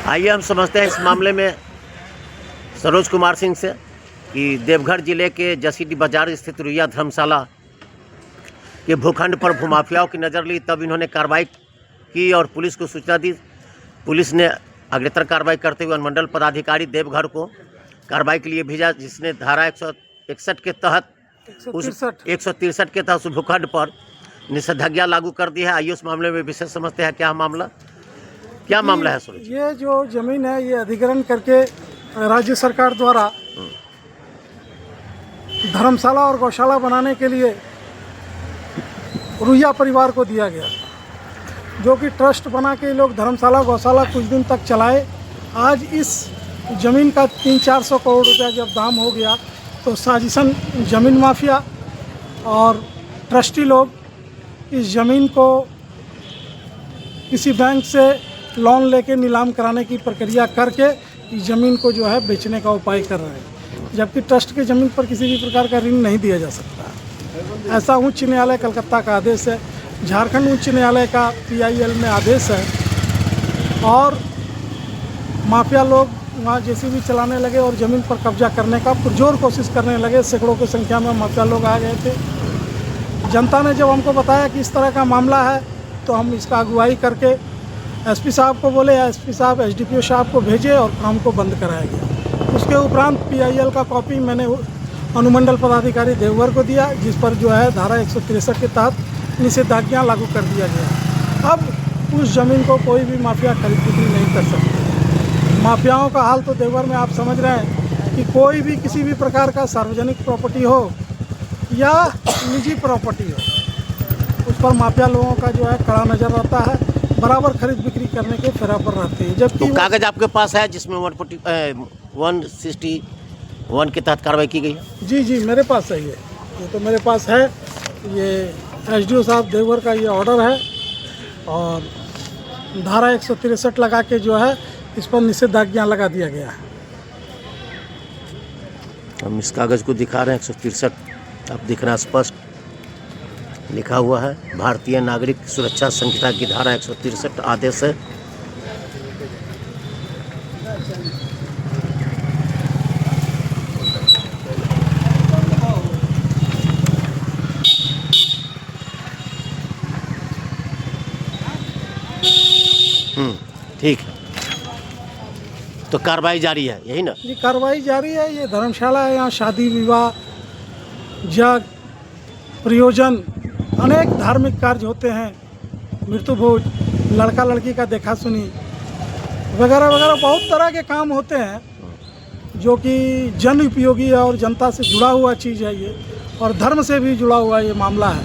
आइए हम समझते हैं इस मामले में सरोज कुमार सिंह से कि देवघर जिले के जसीडीह बाजार स्थित रुइया धर्मशाला के भूखंड पर भूमाफियाओं की नज़र ली, तब इन्होंने कार्रवाई की और पुलिस को सूचना दी। पुलिस ने अग्रेतर कार्रवाई करते हुए अनुमंडल पदाधिकारी देवघर को कार्रवाई के लिए भेजा, जिसने धारा 161 के तहत 163 के तहत उस भूखंड पर निषेधाज्ञा लागू कर दी है। आइए उस मामले में विशेष समझते हैं क्या मामला है सुरेश? ये जो जमीन है ये अधिग्रहण करके राज्य सरकार द्वारा धर्मशाला और गौशाला बनाने के लिए रुइया परिवार को दिया गया, जो कि ट्रस्ट बना के लोग धर्मशाला गौशाला कुछ दिन तक चलाए। आज इस ज़मीन का 300-400 करोड़ रुपया जब दाम हो गया तो साजिशन ज़मीन माफिया और ट्रस्टी लोग इस ज़मीन को किसी बैंक से लोन लेके नीलाम कराने की प्रक्रिया करके इस ज़मीन को जो है बेचने का उपाय कर रहे हैं, जबकि ट्रस्ट की ज़मीन पर किसी भी प्रकार का ऋण नहीं दिया जा सकता। ऐसा उच्च न्यायालय कलकत्ता का आदेश है, झारखंड उच्च न्यायालय का PIL में आदेश है और माफिया लोग वहाँ JCB चलाने लगे और ज़मीन पर कब्जा करने का पुरजोर कोशिश करने लगे। सैकड़ों की संख्या में माफिया लोग आ गए थे। जनता ने जब हमको बताया कि इस तरह का मामला है तो हम इसका अगुवाई करके SP साहब को बोले, SP साहब SDPO साहब को भेजे और काम को बंद कराया गया। उसके उपरांत PIL का कॉपी मैंने अनुमंडल पदाधिकारी देवघर को दिया, जिस पर जो है धारा 163 के तहत निषेधाज्ञा लागू कर दिया गया। अब उस ज़मीन को कोई भी माफिया खरीद बिक्री नहीं कर सकते। माफियाओं का हाल तो देवघर में आप समझ रहे हैं कि कोई भी किसी भी प्रकार का सार्वजनिक प्रॉपर्टी हो या निजी प्रॉपर्टी हो, उस पर माफिया लोगों का जो है कड़ा नज़र रहता है, बराबर खरीद बिक्री करने के फेरा पर रहते हैं। जबकि तो कागज आपके पास है जिसमें 161 के तहत कार्रवाई की गई है? जी मेरे पास है, ये तो मेरे पास है। ये SDO साहब देवघर का ये ऑर्डर है और धारा 163 लगा के जो है इस पर निषेधाज्ञा लगा दिया गया है। हम इस कागज़ को दिखा रहे हैं, 163 आप दिख रहा है, स्पष्ट लिखा हुआ है। भारतीय नागरिक सुरक्षा संहिता की धारा 163 आदेश है। ठीक है, तो कार्रवाई जारी है, यही ना? ये कार्रवाई जारी है। ये धर्मशाला है, यहाँ शादी विवाह जग प्रयोजन अनेक धार्मिक कार्य होते हैं, मृत्यु भोज, लड़का लड़की का देखा सुनी वगैरह वगैरह बहुत तरह के काम होते हैं, जो कि जन उपयोगी है और जनता से जुड़ा हुआ चीज़ है ये, और धर्म से भी जुड़ा हुआ ये मामला है।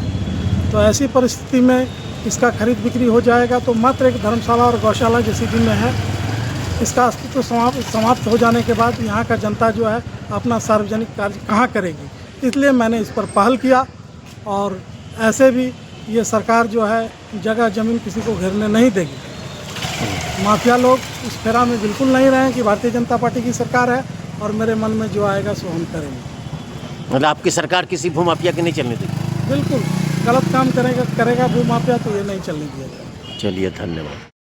तो ऐसी परिस्थिति में इसका खरीद बिक्री हो जाएगा तो मात्र एक धर्मशाला और गौशाला JCB में है। इसका अस्तित्व समाप्त हो जाने के बाद यहाँ का जनता जो है अपना सार्वजनिक कार्य कहाँ करेगी, इसलिए मैंने इस पर पहल किया। और ऐसे भी ये सरकार जो है जगह ज़मीन किसी को घेरने नहीं देगी। माफिया लोग इस फेरा में बिल्कुल नहीं रहे कि भारतीय जनता पार्टी की सरकार है और मेरे मन में जो आएगा सो हम करेंगे। मतलब आपकी सरकार किसी भूमाफिया की नहीं चलने देगी? बिल्कुल गलत काम करेगा भूमाफिया तो ये नहीं चलने दिया जाएगा। चलिए, धन्यवाद।